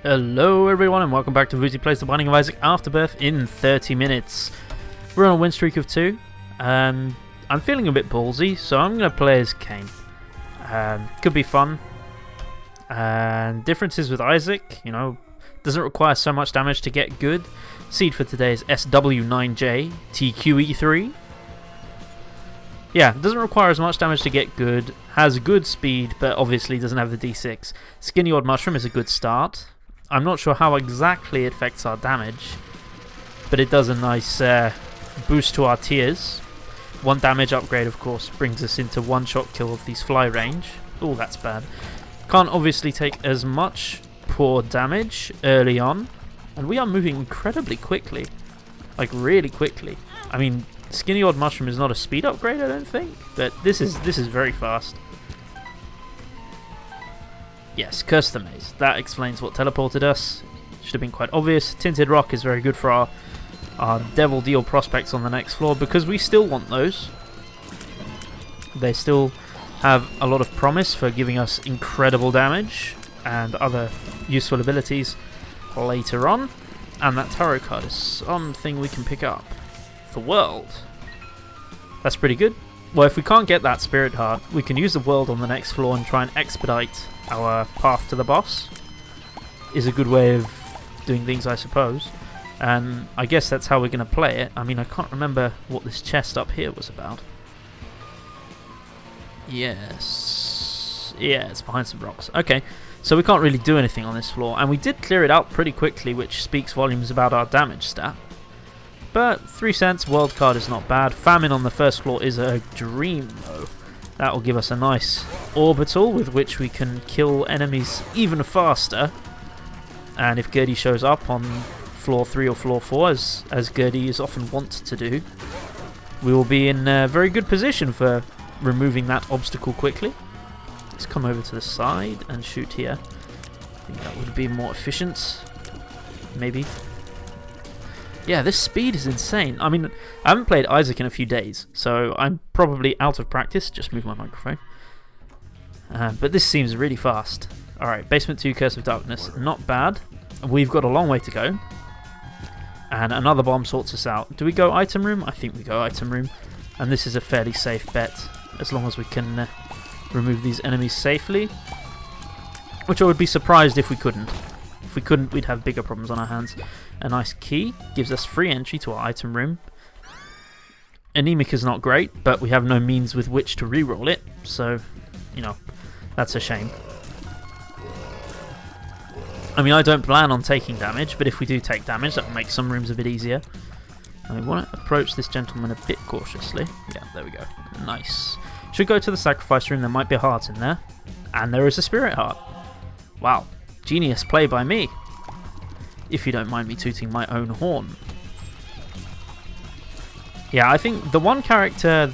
Hello everyone and welcome back to Woozy Plays The Binding of Isaac Afterbirth in 30 minutes. We're on a win streak of 2 and I'm feeling a bit ballsy, so I'm going to play as Cain. Could be fun. And differences with Isaac, doesn't require so much damage to get good. Seed for today is SW9J TQE3. Yeah, doesn't require as much damage to get good, has good speed, but obviously doesn't have the D6. Skinny Odd Mushroom is a good start. I'm not sure how exactly it affects our damage, but it does a nice boost to our tiers. 1 damage upgrade, of course, brings us into 1-shot kill of these fly range. Oh, that's bad. Can't obviously take as much poor damage early on, and we are moving incredibly quickly. Like, really quickly. I mean, Skinny Odd Mushroom is not a speed upgrade, I don't think, but this is very fast. Yes, Curse the Maze. That explains what teleported us. Should have been quite obvious. Tinted Rock is very good for our Devil Deal prospects on the next floor, because we still want those. They still have a lot of promise for giving us incredible damage and other useful abilities later on. And that tarot card is something we can pick up. The World. That's pretty good. Well, if we can't get that Spirit Heart, we can use the World on the next floor and try and expedite our path to the boss. Is a good way of doing things, I suppose. And I guess that's how we're going to play it. I mean, I can't remember what this chest up here was about. Yes. Yeah, it's behind some rocks. Okay, so we can't really do anything on this floor. And we did clear it out pretty quickly, which speaks volumes about our damage stat. But 3 cents, World card is not bad. Famine on the first floor is a dream, though. That will give us a nice orbital with which we can kill enemies even faster. And if Gurdy shows up on floor 3 or floor 4, as Gurdy is often wont to do, we will be in a very good position for removing that obstacle quickly. Let's come over to the side and shoot here. I think that would be more efficient. Maybe. Yeah, this speed is insane. I mean, I haven't played Isaac in a few days, so I'm probably out of practice. Just move my microphone. But this seems really fast. Alright, Basement 2, Curse of Darkness. Not bad. We've got a long way to go. And another bomb sorts us out. Do we go item room? I think we go item room. And this is a fairly safe bet, as long as we can remove these enemies safely. Which I would be surprised if we couldn't. If we couldn't, we'd have bigger problems on our hands. A nice key gives us free entry to our item room. Anemic is not great, but we have no means with which to reroll it, so, that's a shame. I mean, I don't plan on taking damage, but if we do take damage, that will make some rooms a bit easier. And we want to approach this gentleman a bit cautiously. Yeah, there we go. Nice. Should go to the sacrifice room. There might be a heart in there. And there is a spirit heart. Wow. Genius play by me, if you don't mind me tooting my own horn. Yeah, I think the one character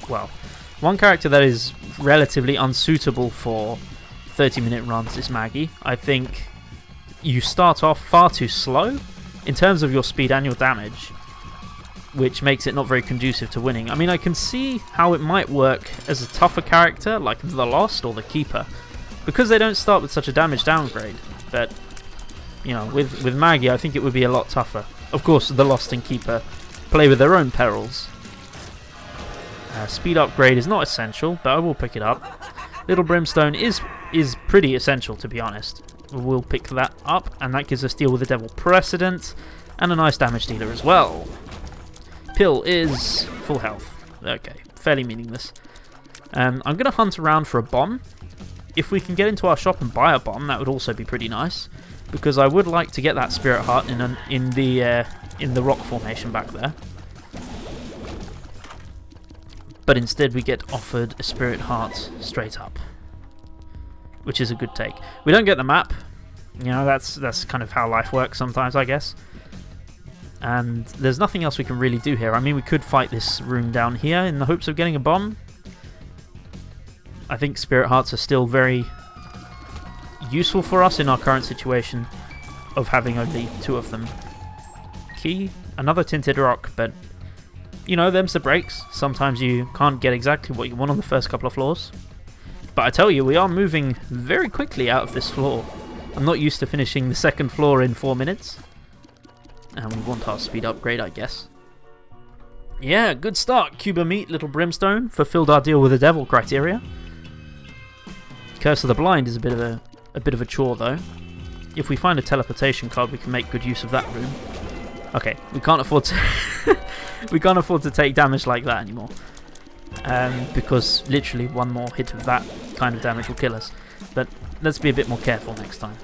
that is relatively unsuitable for 30-minute runs is Maggie. I think you start off far too slow in terms of your speed and your damage, which makes it not very conducive to winning. I mean, I can see how it might work as a tougher character like the Lost or the Keeper, because they don't start with such a damage downgrade. But, with Maggie, I think it would be a lot tougher. Of course, the Lost and Keeper play with their own perils. Speed upgrade is not essential, but I will pick it up. Little Brimstone is pretty essential, to be honest. We'll pick that up, and that gives us deal with the Devil Precedent, and a nice damage dealer as well. Pill is full health. Okay, fairly meaningless. I'm going to hunt around for a bomb. If we can get into our shop and buy a bomb, that would also be pretty nice, because I would like to get that Spirit Heart in the rock formation back there. But instead we get offered a Spirit Heart straight up, which is a good take. We don't get the map. That's kind of how life works sometimes, I guess. And there's nothing else we can really do here. I mean, we could fight this room down here in the hopes of getting a bomb. I think Spirit Hearts are still very useful for us in our current situation of having only 2 of them. Key, another Tinted Rock, but them's the breaks. Sometimes you can't get exactly what you want on the first couple of floors. But I tell you, we are moving very quickly out of this floor. I'm not used to finishing the second floor in 4 minutes. And we want our speed upgrade, I guess. Yeah, good start. Cuba Meat, Little Brimstone. Fulfilled our deal with the devil criteria. Curse of the Blind is a bit of a chore, though. If we find a teleportation card, we can make good use of that room. Okay, we can't afford to we can't afford to take damage like that anymore. Because literally one more hit of that kind of damage will kill us. But let's be a bit more careful next time.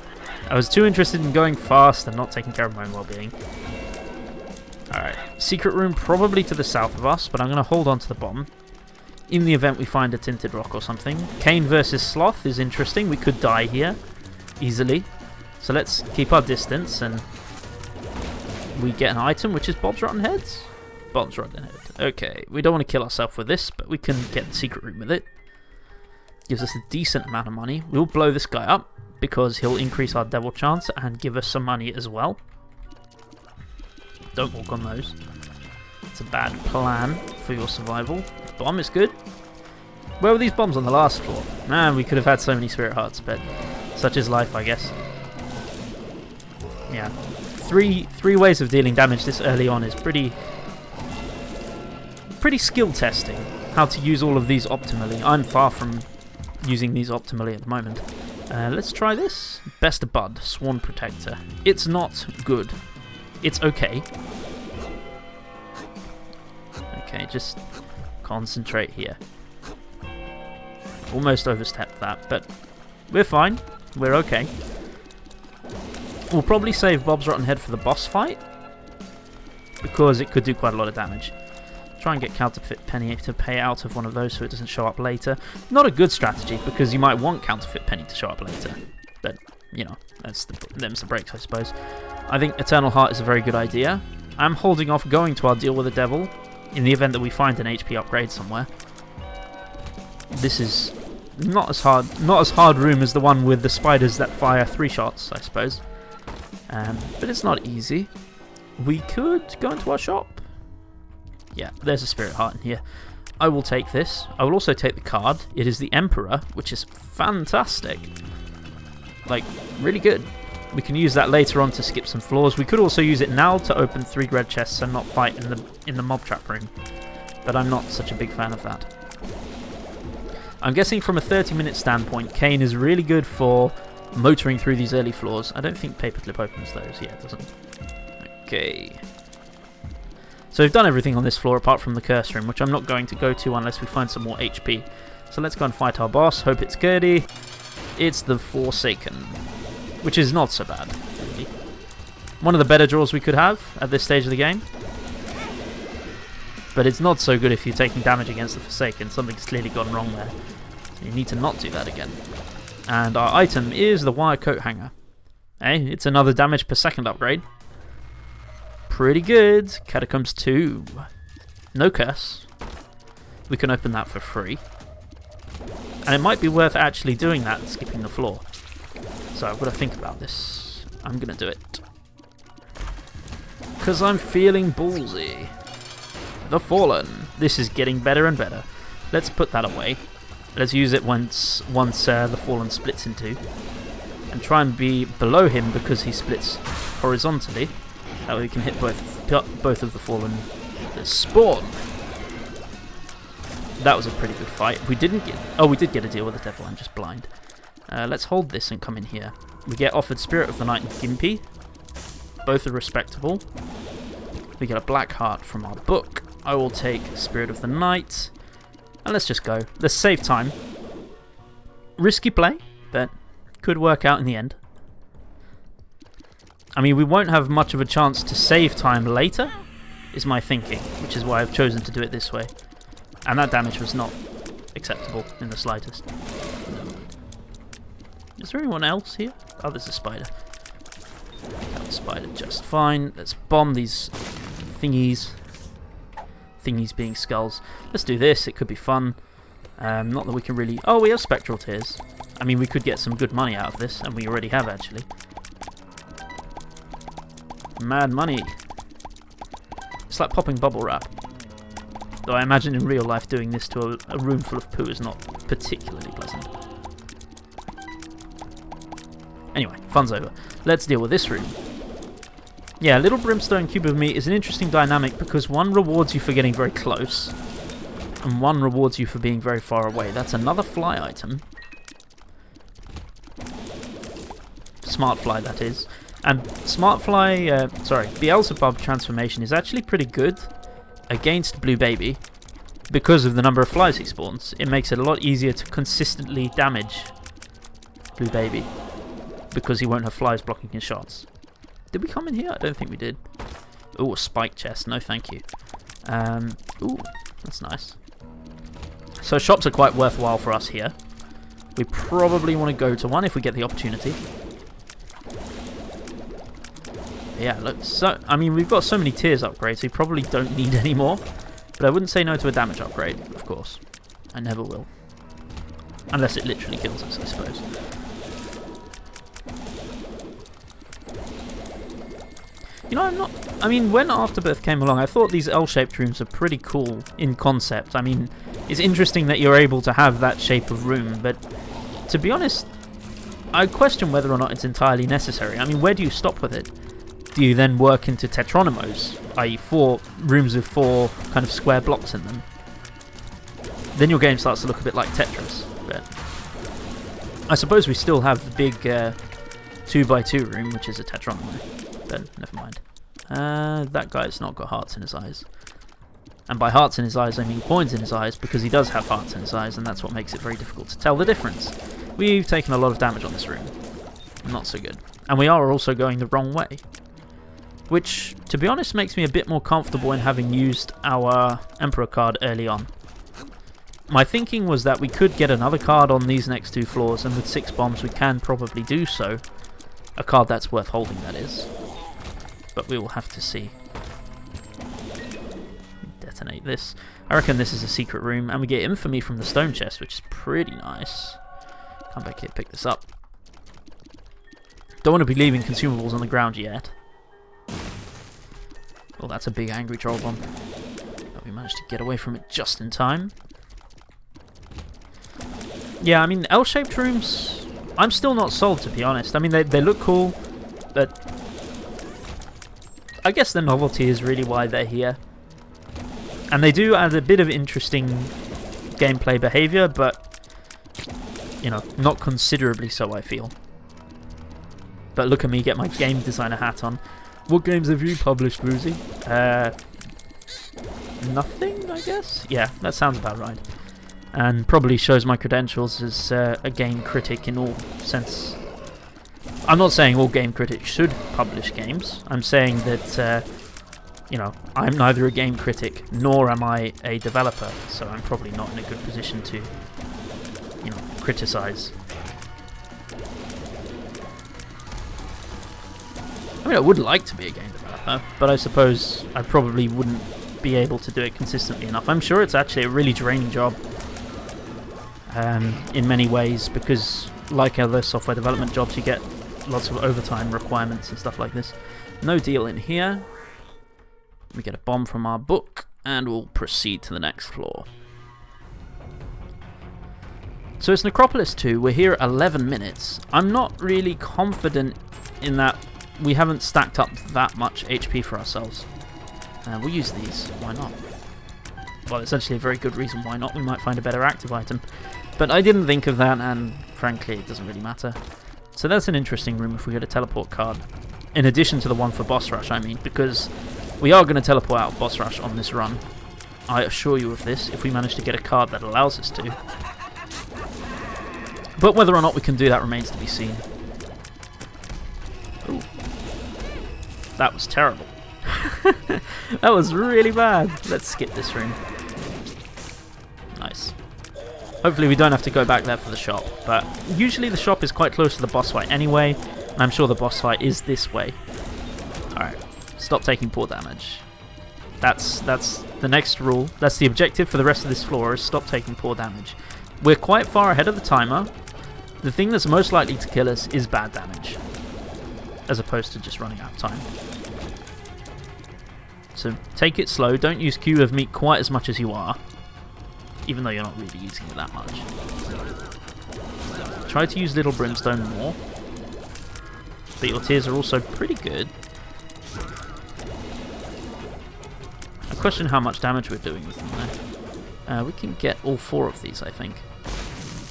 I was too interested in going fast and not taking care of my own well-being. Alright, secret room probably to the south of us, but I'm going to hold on to the bomb. In the event we find a tinted rock or something. Kane versus Sloth is interesting. We could die here easily. So let's keep our distance and we get an item, which is Bob's Rotten Heads. Bob's Rotten Head. Okay, we don't want to kill ourselves with this, but we can get the secret room with it. Gives us a decent amount of money. We'll blow this guy up because he'll increase our devil chance and give us some money as well. Don't walk on those. It's a bad plan for your survival. Bomb is good. Where were these bombs on the last floor? Man, we could have had so many spirit hearts, but such is life, I guess. Yeah. Three ways of dealing damage this early on is pretty skill testing. How to use all of these optimally. I'm far from using these optimally at the moment. Let's try this. Best Bud, Sworn Protector. It's not good. It's okay. Okay, just concentrate here. Almost overstepped that, but we're fine. We're okay. We'll probably save Bob's Rotten Head for the boss fight, because it could do quite a lot of damage. Try and get Counterfeit Penny to pay out of one of those so it doesn't show up later. Not a good strategy, because you might want Counterfeit Penny to show up later. But, you know, them's the breaks, I suppose. I think Eternal Heart is a very good idea. I'm holding off going to our deal with the devil in the event that we find an HP upgrade somewhere. This is not as hard room as the one with the spiders that fire 3 shots, I suppose. But it's not easy. We could go into our shop. Yeah, there's a spirit heart in here. I will take this. I will also take the card. It is the Emperor, which is fantastic. Like, really good. We can use that later on to skip some floors. We could also use it now to open 3 red chests and not fight in the mob trap room. But I'm not such a big fan of that. I'm guessing from a 30-minute standpoint, Kane is really good for motoring through these early floors. I don't think Paperclip opens those. Yeah, it doesn't. Okay. So we've done everything on this floor apart from the curse room, which I'm not going to go to unless we find some more HP. So let's go and fight our boss. Hope it's Gertie. It's the Forsaken, which is not so bad, really. One of the better draws we could have at this stage of the game. But it's not so good if you're taking damage against the Forsaken. Something's clearly gone wrong there. So you need to not do that again. And our item is the Wire Coat Hanger. Hey, it's another damage per second upgrade. Pretty good. Catacombs 2. No curse. We can open that for free. And it might be worth actually doing that, skipping the floor. So I've got to think about this. I'm going to do it. Because I'm feeling ballsy. The Fallen. This is getting better and better. Let's put that away. Let's use it once the Fallen splits in 2. And try and be below him because he splits horizontally. That way we can hit both of the Fallen. The Spawn. That was a pretty good fight. We didn't get... Oh, we did get a deal with the devil. I'm just blind. Let's hold this and come in here. We get offered Spirit of the Night and Gimpy. Both are respectable. We get a black heart from our book. I will take Spirit of the Night. And let's just go. Let's save time. Risky play, but could work out in the end. I mean, we won't have much of a chance to save time later, is my thinking, which is why I've chosen to do it this way. And that damage was not acceptable in the slightest. Is there anyone else here? Oh, there's a spider. Got the spider just fine. Let's bomb these thingies. Thingies being skulls. Let's do this. It could be fun. Not that we can really... Oh, we have Spectral Tears. I mean, we could get some good money out of this, and we already have, actually. Mad money. It's like popping bubble wrap. Though I imagine in real life doing this to a room full of poo is not particularly pleasant. Anyway, fun's over. Let's deal with this room. Yeah, Little Brimstone Cube of Meat is an interesting dynamic because one rewards you for getting very close, and one rewards you for being very far away. That's another fly item. Smart Fly, that is. And Smart Fly, Beelzebub transformation is actually pretty good against Blue Baby because of the number of flies he spawns. It makes it a lot easier to consistently damage Blue Baby because he won't have flies blocking his shots. Did we come in here? I don't think we did. Ooh, a spike chest. No, thank you. Ooh, that's nice. So shops are quite worthwhile for us here. We probably want to go to one if we get the opportunity. Yeah, look, so I mean, we've got so many tiers upgrades, we probably don't need any more. But I wouldn't say no to a damage upgrade, of course. I never will. Unless it literally kills us, I suppose. You know, I mean, when Afterbirth came along, I thought these L-shaped rooms are pretty cool in concept. I mean, it's interesting that you're able to have that shape of room, but to be honest, I question whether or not it's entirely necessary. I mean, where do you stop with it? Do you then work into Tetronimos, i.e. 4 rooms with 4 kind of square blocks in them? Then your game starts to look a bit like Tetris. But I suppose we still have the big 2x2 room, which is a Tetronimo. But never mind. That guy's not got hearts in his eyes. And by hearts in his eyes, I mean coins in his eyes, because he does have hearts in his eyes, and that's what makes it very difficult to tell the difference. We've taken a lot of damage on this room. Not so good. And we are also going the wrong way. Which, to be honest, makes me a bit more comfortable in having used our Emperor card early on. My thinking was that we could get another card on these next 2 floors, and with 6 bombs we can probably do so. A card that's worth holding, that is. But we will have to see. Detonate this. I reckon this is a secret room, and we get infamy from the stone chest, which is pretty nice. Come back here, pick this up. Don't want to be leaving consumables on the ground yet. Oh, that's a big angry troll bomb. But we managed to get away from it just in time. Yeah, I mean, L-shaped rooms, I'm still not sold, to be honest. I mean, they look cool, but I guess the novelty is really why they're here. And they do add a bit of interesting gameplay behavior, but, you know, not considerably so, I feel. But look at me get my game designer hat on. What games have you published, Woozy? Nothing, I guess? Yeah, that sounds about right. And probably shows my credentials as a game critic in all sense. I'm not saying all game critics should publish games. I'm saying that, you know, I'm neither a game critic nor am I a developer, so I'm probably not in a good position to, you know, criticize. I mean, I would like to be a game developer, but I suppose I probably wouldn't be able to do it consistently enough. I'm sure it's actually a really draining job in many ways, because like other software development jobs, you get lots of overtime requirements and stuff like this. No deal in here. We get a bomb from our book, and we'll proceed to the next floor. So it's Necropolis 2. We're here 11 minutes. I'm not really confident in that we haven't stacked up that much HP for ourselves. We'll use these. Why not? Well, it's actually a very good reason why not. We might find a better active item. But I didn't think of that, and frankly, it doesn't really matter. So that's an interesting room if we get a teleport card. In addition to the one for Boss Rush, I mean, because we are going to teleport out Boss Rush on this run. I assure you of this, if we manage to get a card that allows us to. But whether or not we can do that remains to be seen. Ooh. That was terrible. That was really bad. Let's skip this room. Nice. Hopefully we don't have to go back there for the shop, but usually the shop is quite close to the boss fight anyway, and I'm sure the boss fight is this way. Alright, stop taking poor damage. That's the next rule. That's the objective for the rest of this floor, is stop taking poor damage. We're quite far ahead of the timer. The thing that's most likely to kill us is bad damage, as opposed to just running out of time. So take it slow, don't use Cube of Meat quite as much as you are, even though you're not really using it that much. Try to use Little Brimstone more. but your tiers are also pretty good. I question how much damage we're doing with them there. We can get all 4 of these, I think.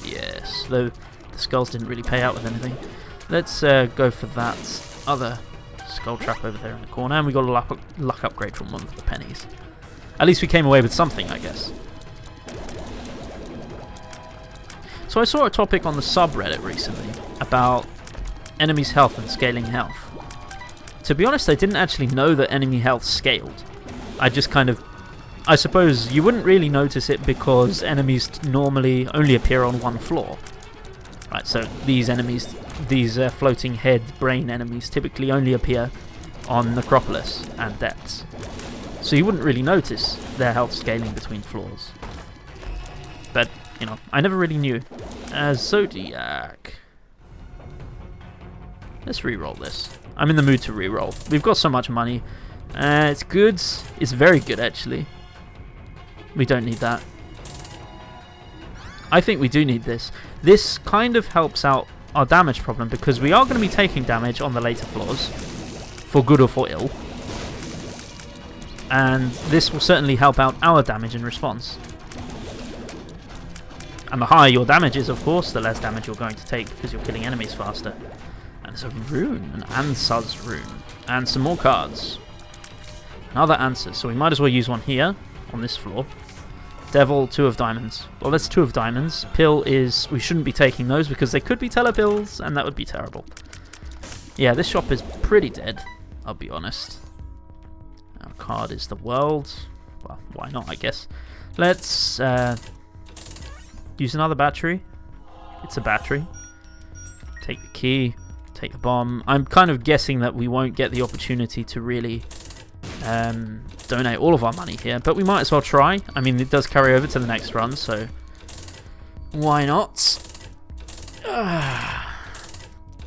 Yes, though the skulls didn't really pay out with anything. Let's go for that other skull trap over there in the corner, and we got a luck upgrade from one of the pennies. At least we came away with something, I guess. So I saw a topic on the subreddit recently about enemies' health and scaling health. To be honest, I didn't actually know that enemy health scaled. I suppose you wouldn't really notice it because enemies normally only appear on one floor. Right, so these enemies, these floating head brain enemies, typically only appear on Necropolis and Depths. So you wouldn't really notice their health scaling between floors. But, you know, I never really knew. Zodiac. Let's reroll this. I'm in the mood to reroll. We've got so much money. It's good. It's very good, actually. We don't need that. I think we do need this. This kind of helps out our damage problem because we are going to be taking damage on the later floors, for good or for ill. And this will certainly help out our damage in response. And the higher your damage is, of course, the less damage you're going to take because you're killing enemies faster. And there's a rune, an Ansuz rune, and some more cards. Another answers, so we might as well use one here on this floor. Devil, 2 of diamonds. Well, that's 2 of diamonds. Pill is... we shouldn't be taking those because they could be telepills, and that would be terrible. Yeah, this shop is pretty dead, I'll be honest. Our card is the world. Well, why not, I guess. Let's use another battery. It's a battery. Take the key. Take the bomb. I'm kind of guessing that we won't get the opportunity to really donate all of our money here, but we might as well try. I mean, it does carry over to the next run, so why not?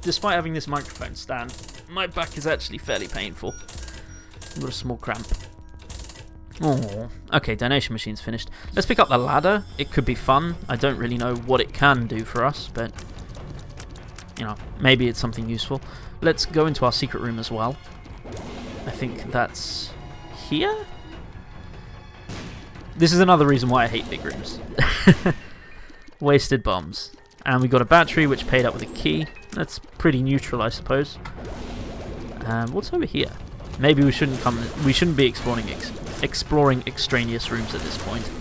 Despite having this microphone stand, my back is actually fairly painful. I've got a small cramp. Oh, okay, donation machine's finished. Let's pick up the ladder. It could be fun. I don't really know what it can do for us, but you know, maybe it's something useful. Let's go into our secret room as well. I think that's here? This is another reason why I hate big rooms. Wasted bombs. And we got a battery which paid up with a key. That's pretty neutral, I suppose. What's over here? Maybe we shouldn't be exploring extraneous rooms at this point.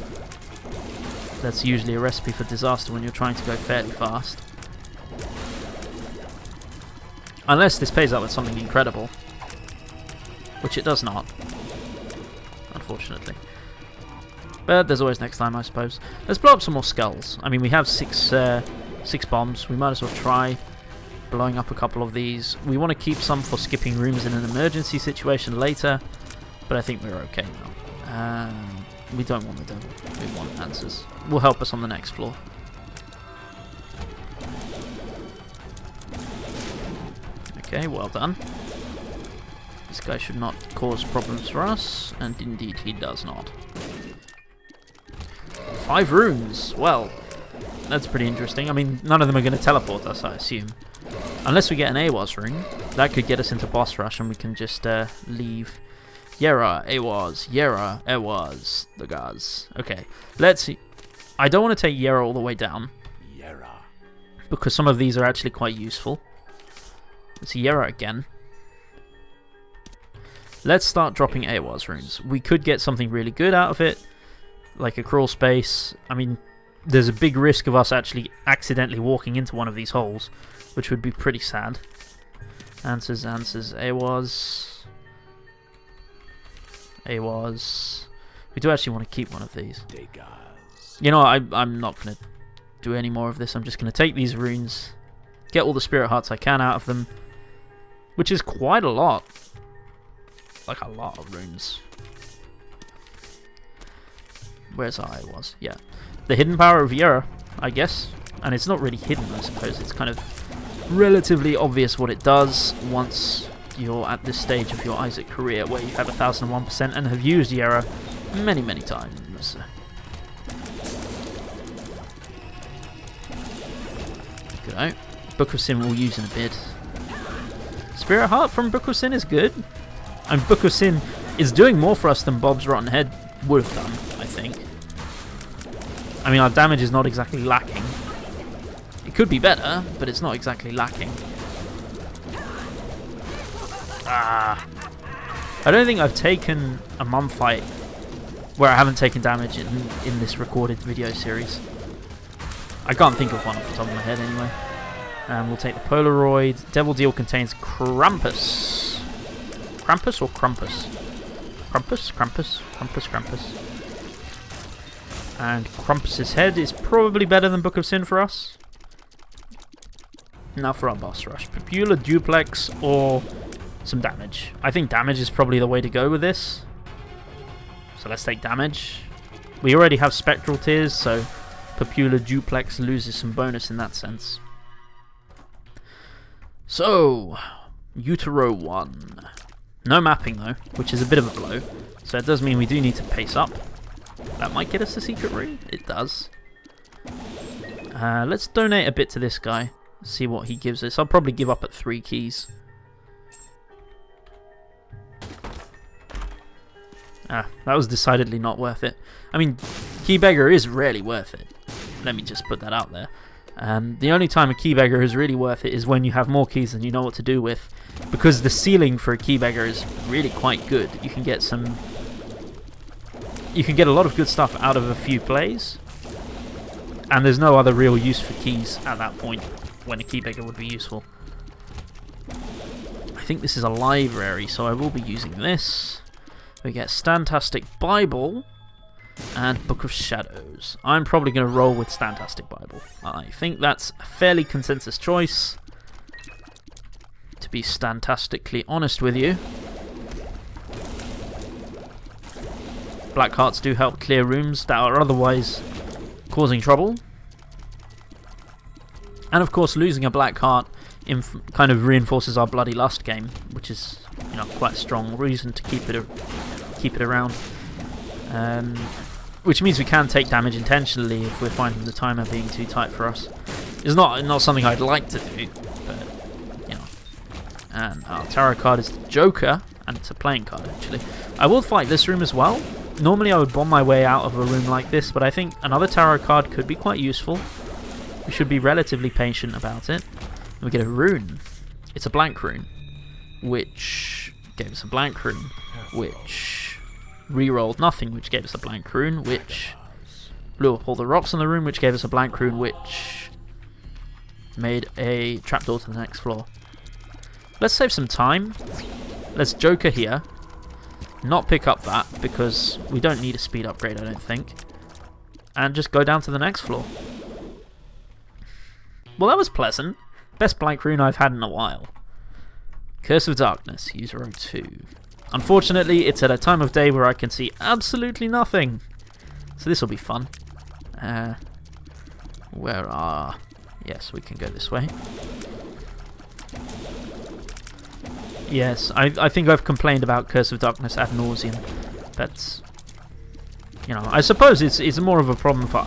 That's usually a recipe for disaster when you're trying to go fairly fast. Unless this pays out with something incredible. Which it does not. Unfortunately. But there's always next time, I suppose. Let's blow up some more skulls. I mean, we have six bombs. We might as well try blowing up a couple of these. We want to keep some for skipping rooms in an emergency situation later. But I think we're okay now. We don't want the devil. We want answers. Will help us on the next floor. Okay, well done. This guy should not cause problems for us, and indeed he does not. 5 runes! Well, that's pretty interesting. I mean, none of them are going to teleport us, I assume. Unless we get an Awaz rune. That could get us into boss rush, and we can just leave. Yera, Awaz, Yera, Awaz, the guys. Okay, let's see. I don't want to take Yera all the way down. Yera. Because some of these are actually quite useful. Let's see Yera again. Let's start dropping Awaz runes. We could get something really good out of it, like a crawl space. I mean, there's a big risk of us actually accidentally walking into one of these holes, which would be pretty sad. Answers, Awaz. Awaz. We do actually want to keep one of these. You know, I'm not going to do any more of this. I'm just going to take these runes, get all the spirit hearts I can out of them, which is quite a lot. Like a lot of runes. Where's our Awaz? Yeah. The hidden power of Yera, I guess. And it's not really hidden, I suppose. It's kind of relatively obvious what it does once you're at this stage of your Isaac career where you have 1001% and have used Yera many, many times. Good. Book of Sin we'll use in a bit. Spirit Heart from Book of Sin is good. And Book of Sin is doing more for us than Bob's Rotten Head would have done, I think. I mean, our damage is not exactly lacking. It could be better, but it's not exactly lacking. Ah. I don't think I've taken a mum fight where I haven't taken damage in this recorded video series. I can't think of one off the top of my head anyway. And we'll take the Polaroid. Devil Deal contains Krampus. Krampus or Krampus? Krampus, Krampus, Krampus, Krampus. And Krampus's head is probably better than Book of Sin for us. Now for our boss rush. Popular Duplex or some damage. I think damage is probably the way to go with this. So let's take damage. We already have Spectral Tears, so Popular Duplex loses some bonus in that sense. So, Utero 1. No mapping though, which is a bit of a blow. So it does mean we do need to pace up. That might get us a secret room. It does. Let's donate a bit to this guy. See what he gives us. I'll probably give up at 3 keys. That was decidedly not worth it. I mean, Key Beggar is really worth it. Let me just put that out there. The only time a Key Beggar is really worth it is when you have more keys than you know what to do with. Because the ceiling for a Key Beggar is really quite good. You can get a lot of good stuff out of a few plays. And there's no other real use for keys at that point when a Key Beggar would be useful. I think this is a library, so I will be using this. We get Standtastic Bible and Book of Shadows. I'm probably going to roll with Standtastic Bible. I think that's a fairly consensus choice, to be standtastically honest with you. Black Hearts do help clear rooms that are otherwise causing trouble. And of course, losing a Black Heart kind of reinforces our Bloody Lust game, which is, you know, quite a strong reason to keep it around. Which means we can take damage intentionally if we're finding the timer being too tight for us. It's not something I'd like to do, but you know. And our tarot card is the Joker, and it's a playing card actually. I will fight this room as well. Normally I would bomb my way out of a room like this, but I think another tarot card could be quite useful. We should be relatively patient about it. We get a rune. It's a blank rune, which gave us a blank rune, which re-rolled nothing, which gave us a blank rune, which blew up all the rocks in the room, which gave us a blank rune, which made a trapdoor to the next floor. Let's save some time. Let's Joker here. Not pick up that, because we don't need a speed upgrade, I don't think. And just go down to the next floor. Well, that was pleasant. Best blank rune I've had in a while. Curse of Darkness, user 02. Unfortunately, it's at a time of day where I can see absolutely nothing. So this will be fun. Where are... Yes, we can go this way. Yes, I think I've complained about Curse of Darkness ad nauseum. That's... You know, I suppose it's more of a problem for...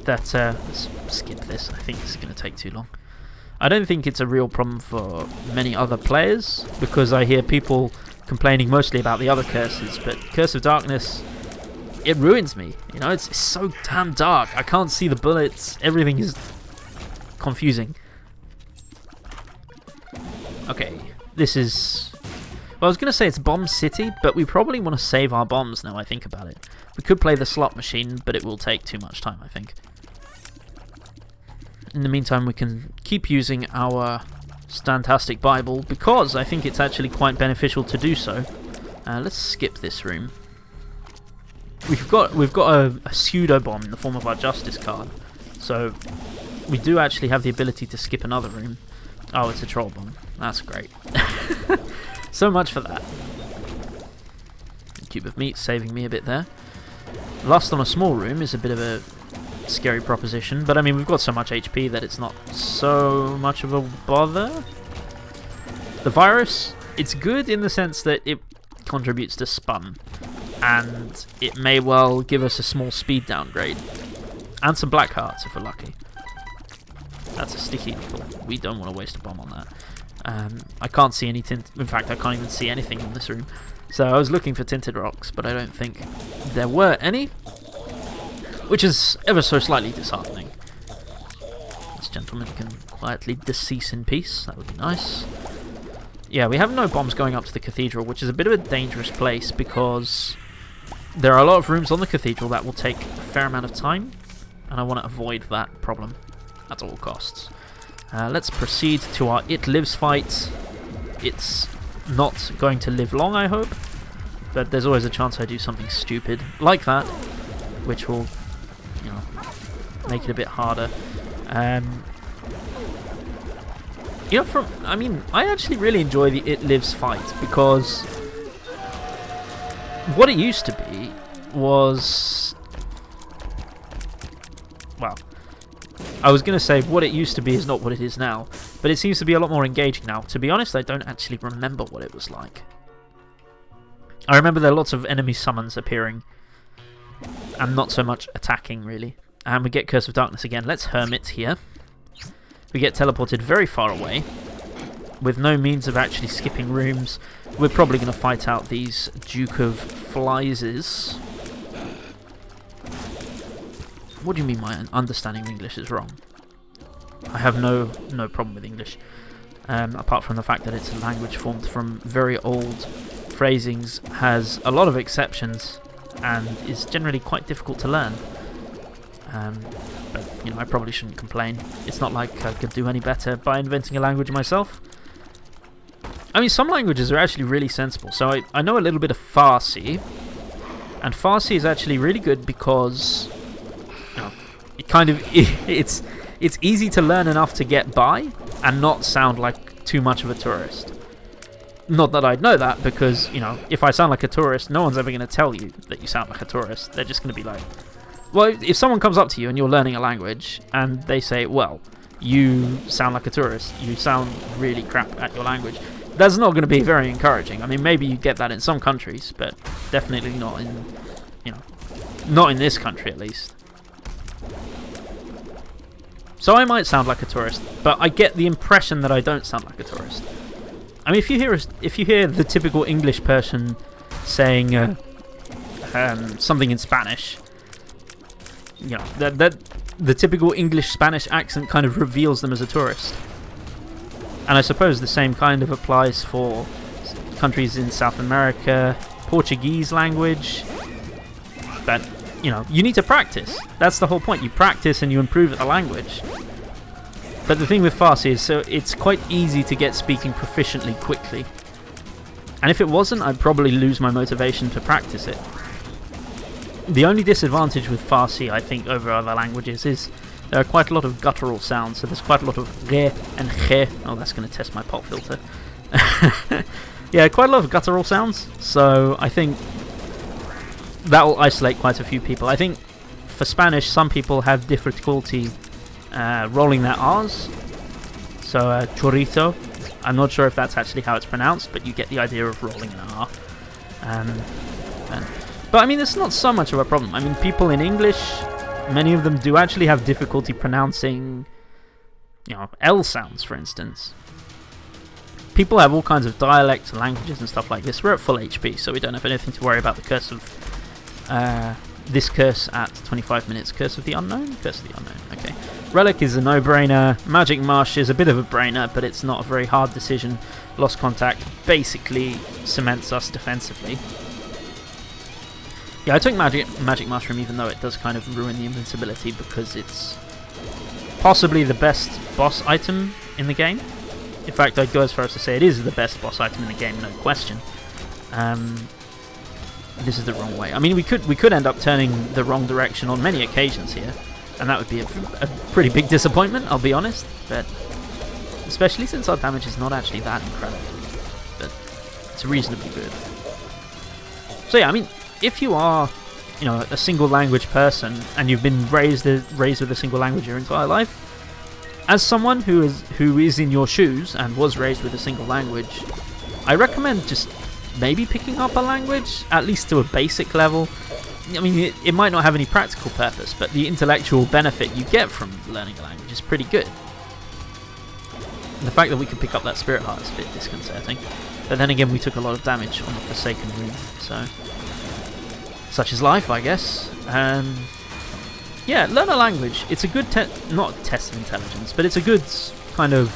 That, let's skip this. I think this is going to take too long. I don't think it's a real problem for many other players, because I hear people complaining mostly about the other curses, but Curse of Darkness, it ruins me. You know, it's so damn dark. I can't see the bullets. Everything is confusing. Okay, this is... Well, I was going to say it's Bomb City, but we probably want to save our bombs now I think about it. We could play the slot machine, but it will take too much time, I think. In the meantime, we can keep using our Standtastic Bible, because I think it's actually quite beneficial to do so. Let's skip this room. We've got a pseudo bomb in the form of our Justice card, so we do actually have the ability to skip another room. Oh, it's a troll bomb. That's great. So much for that. Cube of meat saving me a bit there. Lust on a small room is a bit of a scary proposition, but I mean, we've got so much HP that it's not so much of a bother. The virus, it's good in the sense that it contributes to spun, and it may well give us a small speed downgrade, and some black hearts if we're lucky. That's a sticky apple. We don't want to waste a bomb on that. I can't see any tint. In fact, I can't even see anything in this room. So I was looking for tinted rocks, but I don't think there were any, which is ever so slightly disheartening. This gentleman can quietly decease in peace. That would be nice. Yeah, we have no bombs going up to the cathedral, which is a bit of a dangerous place because there are a lot of rooms on the cathedral that will take a fair amount of time, and I want to avoid that problem at all costs. Let's proceed to our It Lives fight. It's not going to live long, I hope, but there's always a chance I do something stupid like that, which will, you know, make it a bit harder. You know, I actually really enjoy the It Lives fight because what it used to be was, well, I was going to say what it used to be is not what it is now, but it seems to be a lot more engaging now. To be honest, I don't actually remember what it was like. I remember there are lots of enemy summons appearing, and not so much attacking, really. And we get Curse of Darkness again. Let's Hermit here. We get teleported very far away, with no means of actually skipping rooms. We're probably going to fight out these Duke of Flieses. What do you mean my understanding of English is wrong? I have no problem with English, apart from the fact that it's a language formed from very old phrasings, has a lot of exceptions, and is generally quite difficult to learn. But, you know, I probably shouldn't complain. It's not like I could do any better by inventing a language myself. I mean, some languages are actually really sensible. So I know a little bit of Farsi, and Farsi is actually really good because it kind of it's easy to learn enough to get by and not sound like too much of a tourist. Not that I'd know that, because, you know, if I sound like a tourist, no one's ever going to tell you that you sound like a tourist. They're just going to be like, well, if someone comes up to you and you're learning a language and they say, well, you sound like a tourist, you sound really crap at your language, that's not going to be very encouraging. I mean, maybe you get that in some countries, but definitely not in, you know, not in this country at least. So I might sound like a tourist, but I get the impression that I don't sound like a tourist. I mean, if you hear the typical English person saying something in Spanish, you know, that the typical English-Spanish accent kind of reveals them as a tourist. And I suppose the same kind of applies for countries in South America, Portuguese language. But, you know, you need to practice. That's the whole point. You practice and you improve at the language. But the thing with Farsi is, so it's quite easy to get speaking proficiently quickly. And if it wasn't, I'd probably lose my motivation to practice it. The only disadvantage with Farsi, I think, over other languages is there are quite a lot of guttural sounds. So there's quite a lot of re and khe. Oh, that's going to test my pop filter. Yeah, quite a lot of guttural sounds. So I think that will isolate quite a few people. I think for Spanish, some people have difficulty rolling their R's. So chorito. I'm not sure if that's actually how it's pronounced, but you get the idea of rolling an R. But I mean, it's not so much of a problem. I mean, people in English, many of them do actually have difficulty pronouncing, you know, L sounds, for instance. People have all kinds of dialects and languages and stuff like this. We're at full HP, so we don't have anything to worry about the curse of this curse at 25 minutes. Curse of the Unknown? Curse of the Unknown, okay. Relic is a no-brainer. Magic Marsh is a bit of a brainer, but it's not a very hard decision. Lost Contact basically cements us defensively. Yeah, I took Magic Mushroom, even though it does kind of ruin the invincibility, because it's possibly the best boss item in the game. In fact, I'd go as far as to say it is the best boss item in the game, no question. This is the wrong way. I mean, we could end up turning the wrong direction on many occasions here, and that would be a pretty big disappointment, I'll be honest. But especially since our damage is not actually that incredible, but it's reasonably good. So yeah, I mean, if you are, you know, a single language person and you've been raised with a single language your entire life, as someone who is in your shoes and was raised with a single language, I recommend just maybe picking up a language, at least to a basic level. I mean, it might not have any practical purpose, but the intellectual benefit you get from learning a language is pretty good. The fact that we could pick up that Spirit Heart is a bit disconcerting. But then again, we took a lot of damage on the Forsaken Rune, so... such is life, I guess. Yeah, learn a language. It's a good not test of intelligence, but it's a good kind of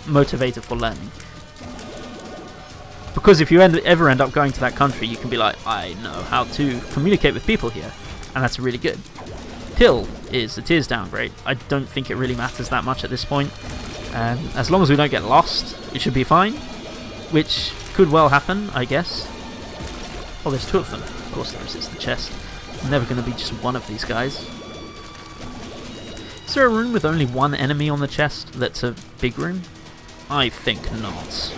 motivator for learning. Because if you ever end up going to that country, you can be like, I know how to communicate with people here, and that's really good. Pill is a tears downgrade. I don't think it really matters that much at this point. As long as we don't get lost, it should be fine, which could well happen, I guess. Oh, there's two of them. Of course there is. It's the chest. Never going to be just one of these guys. Is there a room with only one enemy on the chest that's a big room? I think not.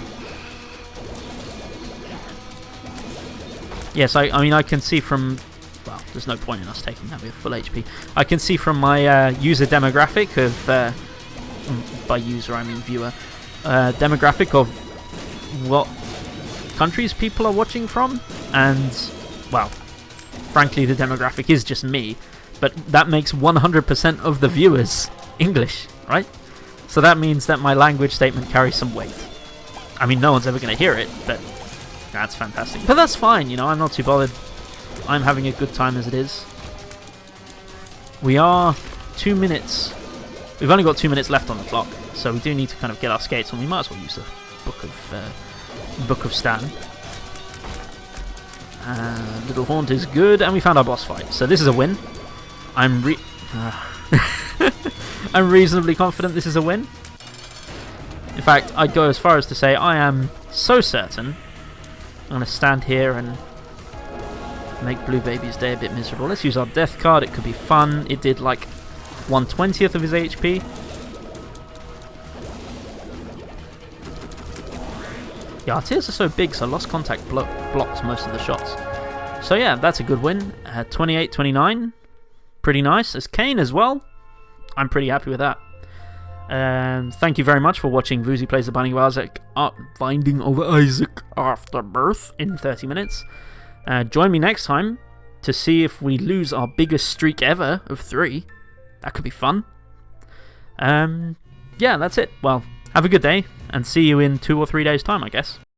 Yes, I mean I can see from... well, there's no point in us taking that with full HP. I can see from my user demographic of... by user I mean viewer. Demographic of what countries people are watching from. And, well, frankly the demographic is just me. But that makes 100% of the viewers English, right? So that means that my language statement carries some weight. I mean, no one's ever going to hear it, but that's fantastic. But that's fine, you know, I'm not too bothered. I'm having a good time as it is. We are 2 minutes... we've only got 2 minutes left on the clock, so we do need to kind of get our skates on. We might as well use the Book of Stan. Little Haunt is good, and we found our boss fight. So this is a win. I'm reasonably confident this is a win. In fact, I'd go as far as to say I am so certain. I'm going to stand here and make Blue Baby's day a bit miserable. Let's use our death card. It could be fun. It did like 1/20th of his HP. Yeah, our tears are so big, so lost contact blocks most of the shots. So yeah, that's a good win. 28-29. Pretty nice. As Kane as well. I'm pretty happy with that. Thank you very much for watching Voozy Plays the Binding of Isaac Afterbirth in 30 minutes. Join me next time to see if we lose our biggest streak ever of 3. That could be fun. Yeah, that's it. Well, have a good day, and see you in 2 or 3 days' time, I guess.